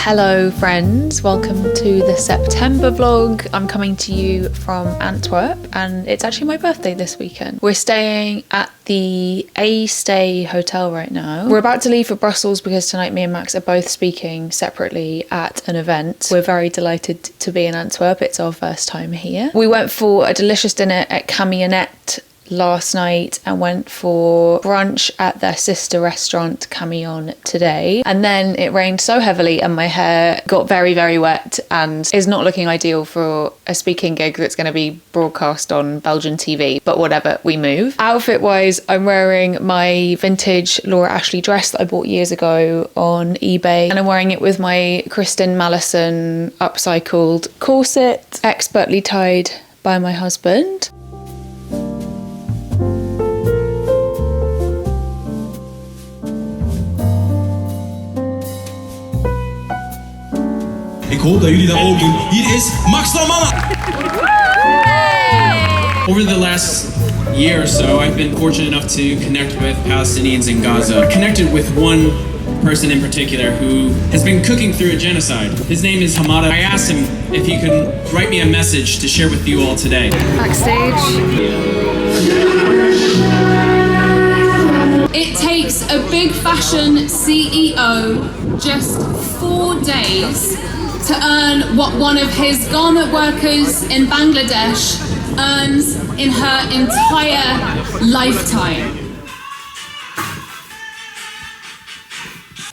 Hello friends, welcome to the September vlog. I'm coming to you from Antwerp and it's actually my birthday this weekend. We're staying at the A Stay hotel right now. We're about to leave for Brussels because tonight me and Max are both speaking separately at an event. We're very delighted to be in Antwerp, it's our first time here. We went for a delicious dinner at Camionette last night and went for brunch at their sister restaurant Camion today, and then it rained so heavily and my hair got very wet and is not looking ideal for a speaking gig that's going to be broadcast on Belgian TV, but whatever, we move. Outfit wise, I'm wearing my vintage Laura Ashley dress that I bought years ago on eBay, and I'm wearing it with my Kristen Mallison upcycled corset, expertly tied by my husband. Ik hoop dat jullie dat ook doen. Hier is Max Lamalla. Over the last year or so, I've been fortunate enough to connect with Palestinians in Gaza. Connected with one person in particular who has been cooking through a genocide. His name is Hamada. I asked him if he could write me a message to share with you all today. Backstage. It takes a big fashion CEO just 4 days to earn what one of his garment workers in Bangladesh earns in her entire lifetime.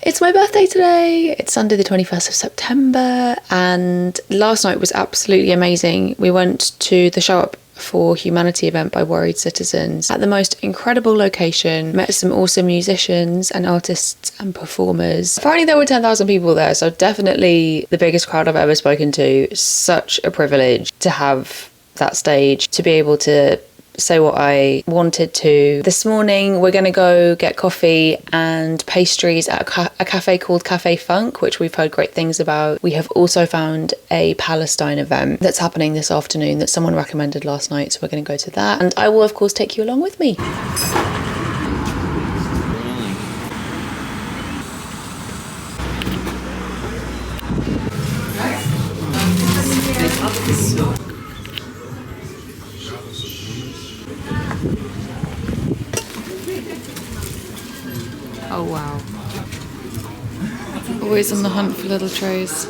It's my birthday today. It's Sunday the 21st of September and last night was absolutely amazing. We went to the Show Up for Humanity event by Worried Citizens at the most incredible location, met some awesome musicians and artists and performers. Apparently there were 10,000 people there, so definitely the biggest crowd I've ever spoken to. Such a privilege to have that stage, to be able to say what I wanted to. This morning we're going to go get coffee and pastries at a cafe called Cafe Funk, which we've heard great things about. We have also found a Palestine event that's happening this afternoon that someone recommended last night, so we're going to go to that, and I will of course take you along with me. Oh wow. Always on the hunt for little trays.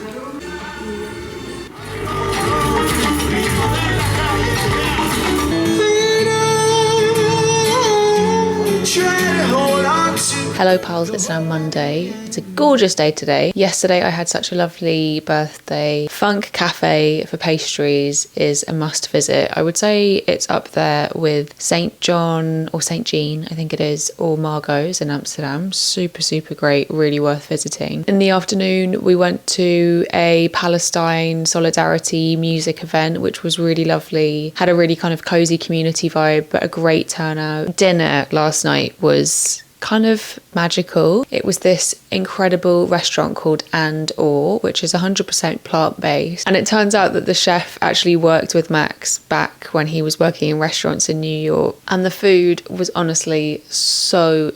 Hello pals, it's now Monday. It's a gorgeous day today. Yesterday I had such a lovely birthday. Funk Cafe for pastries is a must visit. I would say it's up there with St. John or St. Jean, I think it is, or Margot's in Amsterdam. Super great, really worth visiting. In the afternoon we went to a Palestine solidarity music event, which was really lovely. Had a really kind of cozy community vibe, but a great turnout. Dinner last night was kind of magical. It was this incredible restaurant called which is 100% plant-based, and it turns out that the chef actually worked with Max back when he was working in restaurants in New York, and the food was honestly so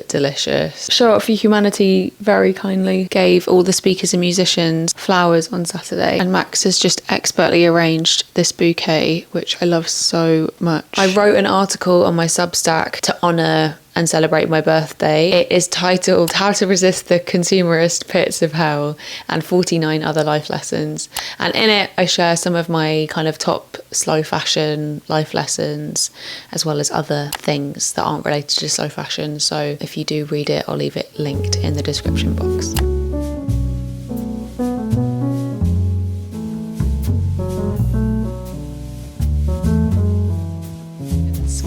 delicious. Show Up for Humanity very kindly gave all the speakers and musicians flowers on Saturday, and Max has just expertly arranged this bouquet, which I love so much. I wrote an article on my Substack to honour and celebrate my birthday. It is titled How to Resist the Consumerist Pits of Hell and 49 Other Life Lessons, and in it I share some of my kind of top slow fashion life lessons as well as other things that aren't related to slow fashion, so if you do read it I'll leave it linked in the description box.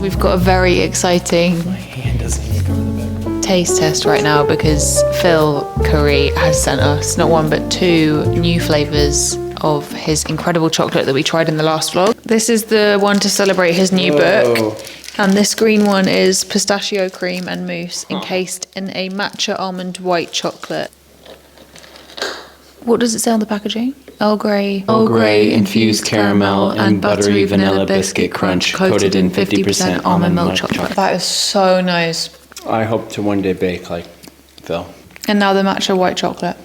We've got a very exciting taste test right now because Phil Curry has sent us not one but 2 new flavours of his incredible chocolate that we tried in the last vlog. This is the one to celebrate his new book, and this green one is pistachio cream and mousse encased in a matcha almond white chocolate. What does it say on the packaging? Earl Grey infused caramel and buttery vanilla biscuit crunch coated in 50% almond milk chocolate. That is so nice. I hope to one day bake like Phil. And now the matcha white chocolate.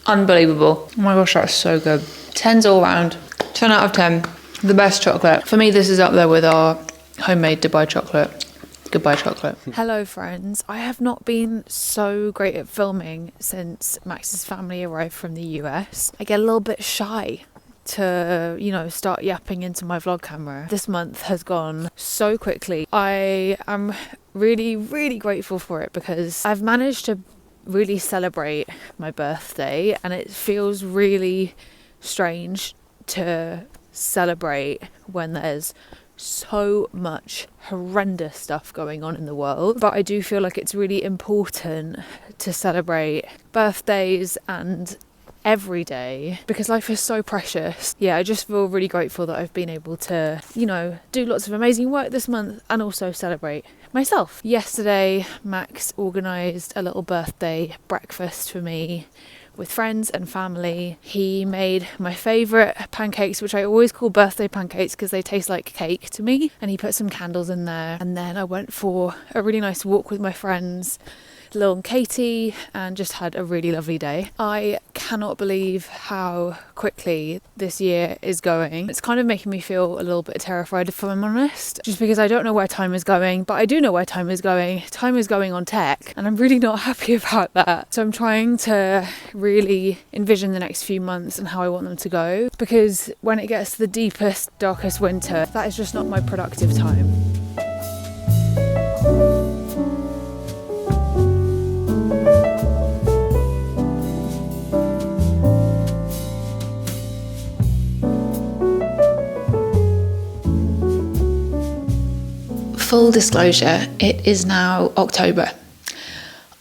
Unbelievable. Oh my gosh, that's so good. 10s all round. 10 out of 10. The best chocolate. For me, this is up there with our homemade Dubai chocolate. Goodbye chocolate. Hello friends. I have not been so great at filming since Max's family arrived from the US. I get a little bit shy to, start yapping into my vlog camera. This month has gone so quickly. I am really, really grateful for it because I've managed to really celebrate my birthday, and it feels really strange to celebrate when there's so much horrendous stuff going on in the world. But I do feel like it's really important to celebrate birthdays and every day because life is so precious. Yeah, I just feel really grateful that I've been able to, do lots of amazing work this month and also celebrate myself. Yesterday, Max organised a little birthday breakfast for me with friends and family. He made my favourite pancakes, which I always call birthday pancakes because they taste like cake to me, and he put some candles in there. And then I went for a really nice walk with my friends, Lil and Katie, and just had a really lovely day. I cannot believe how quickly this year is going. It's kind of making me feel a little bit terrified, if I'm honest, just because I don't know where time is going, but I do know where time is going. Time is going on tech, and I'm really not happy about that. So I'm trying to really envision the next few months and how I want them to go, because when it gets to the deepest, darkest winter, that is just not my productive time. Full disclosure, it is now October.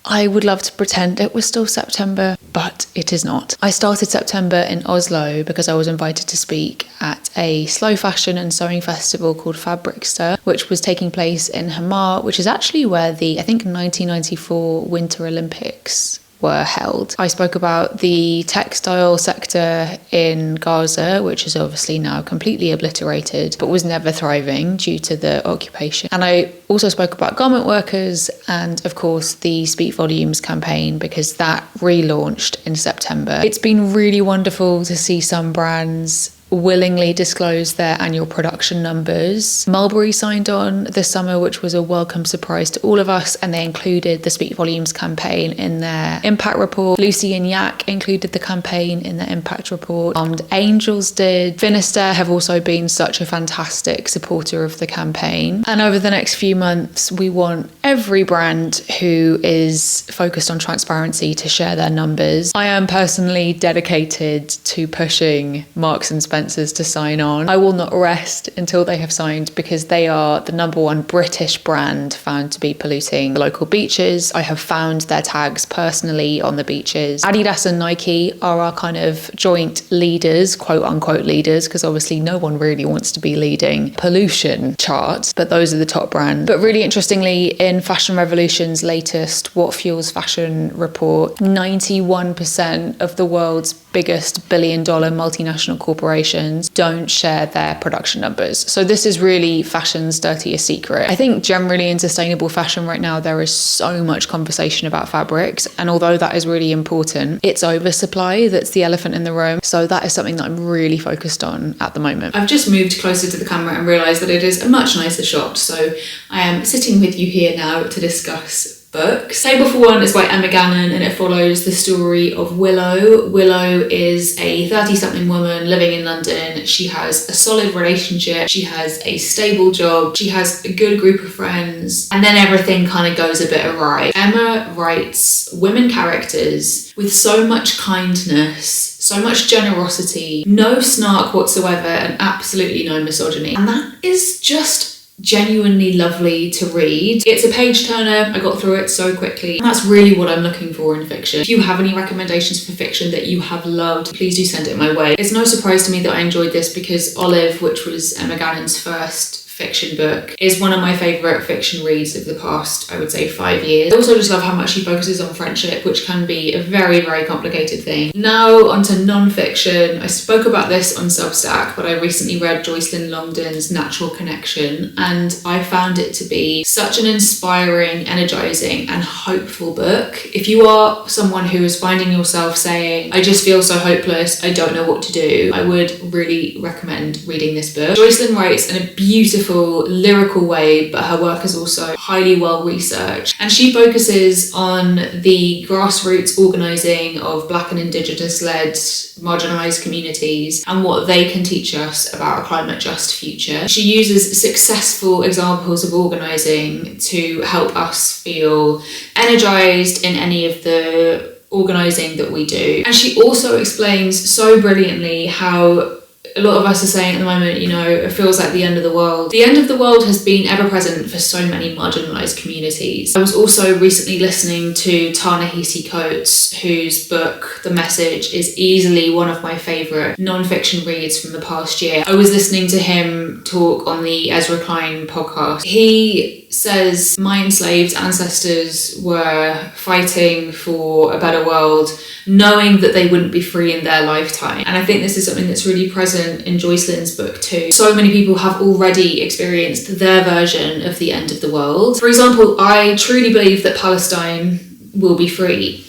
I would love to pretend it was still September, but it is not. I started September in Oslo because I was invited to speak at a slow fashion and sewing festival called Fabrikster, which was taking place in Hamar, which is actually where the, 1994 Winter Olympics were held. I spoke about the textile sector in Gaza, which is obviously now completely obliterated, but was never thriving due to the occupation. And I also spoke about garment workers and, of course, the Speak Volumes campaign, because that relaunched in September. It's been really wonderful to see some brands willingly disclose their annual production numbers. Mulberry signed on this summer, which was a welcome surprise to all of us, and they included the Speak Volumes campaign in their impact report. Lucy and Yak included the campaign in their impact report. Armed Angels did. Finisterre have also been such a fantastic supporter of the campaign. And over the next few months, we want every brand who is focused on transparency to share their numbers. I am personally dedicated to pushing Marks and Spencer to sign on. I will not rest until they have signed, because they are the number one British brand found to be polluting the local beaches. I have found their tags personally on the beaches. Adidas and Nike are our kind of joint leaders, quote unquote leaders, because obviously no one really wants to be leading pollution charts, but those are the top brands. But really interestingly, in Fashion Revolution's latest What Fuels Fashion report, 91% of the world's biggest billion-dollar multinational corporations don't share their production numbers. So this is really fashion's dirtiest secret. I think generally in sustainable fashion right now, there is so much conversation about fabrics, and although that is really important, it's oversupply that's the elephant in the room. So that is something that I'm really focused on at the moment. I've just moved closer to the camera and realised that it is a much nicer shot, so I am sitting with you here now to discuss books. Table for One is by Emma Gannon, and it follows the story of Willow. Willow is a 30-something woman living in London. She has a solid relationship, she has a stable job, she has a good group of friends, and then everything kind of goes a bit awry. Emma writes women characters with so much kindness, so much generosity, no snark whatsoever, and absolutely no misogyny. And that is just genuinely lovely to read. It's a page turner. I got through it so quickly. And that's really what I'm looking for in fiction. If you have any recommendations for fiction that you have loved, please do send it my way. It's no surprise to me that I enjoyed this, because Olive, which was Emma Gannon's first fiction book, is one of my favourite fiction reads of the past, I would say, 5 years. I also just love how much she focuses on friendship, which can be a very, very complicated thing. Now onto non-fiction. I spoke about this on Substack, but I recently read Joycelyn Longden's Natural Connection, and I found it to be such an inspiring, energising and hopeful book. If you are someone who is finding yourself saying, I just feel so hopeless, I don't know what to do, I would really recommend reading this book. Joycelyn writes in a beautiful, lyrical way, but her work is also highly well researched, and she focuses on the grassroots organising of Black and Indigenous-led marginalised communities and what they can teach us about a climate just future. She uses successful examples of organising to help us feel energised in any of the organising that we do. And she also explains so brilliantly how a lot of us are saying at the moment, you know, it feels like the end of the world. The end of the world has been ever present for so many marginalised communities. I was also recently listening to Ta-Nehisi Coates, whose book, The Message, is easily one of my favourite non-fiction reads from the past year. I was listening to him talk on the Ezra Klein podcast. He says my enslaved ancestors were fighting for a better world, knowing that they wouldn't be free in their lifetime. And I think this is something that's really present in Joycelyn's book too. So many people have already experienced their version of the end of the world. For example, I truly believe that Palestine will be free.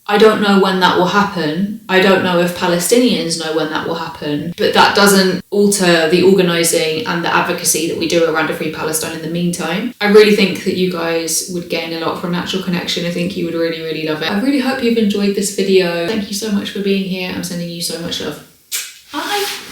I don't know when that will happen. I don't know if Palestinians know when that will happen, but that doesn't alter the organising and the advocacy that we do around a free Palestine in the meantime. I really think that you guys would gain a lot from Natural Connection. I think you would really, really love it. I really hope you've enjoyed this video. Thank you so much for being here. I'm sending you so much love. Bye.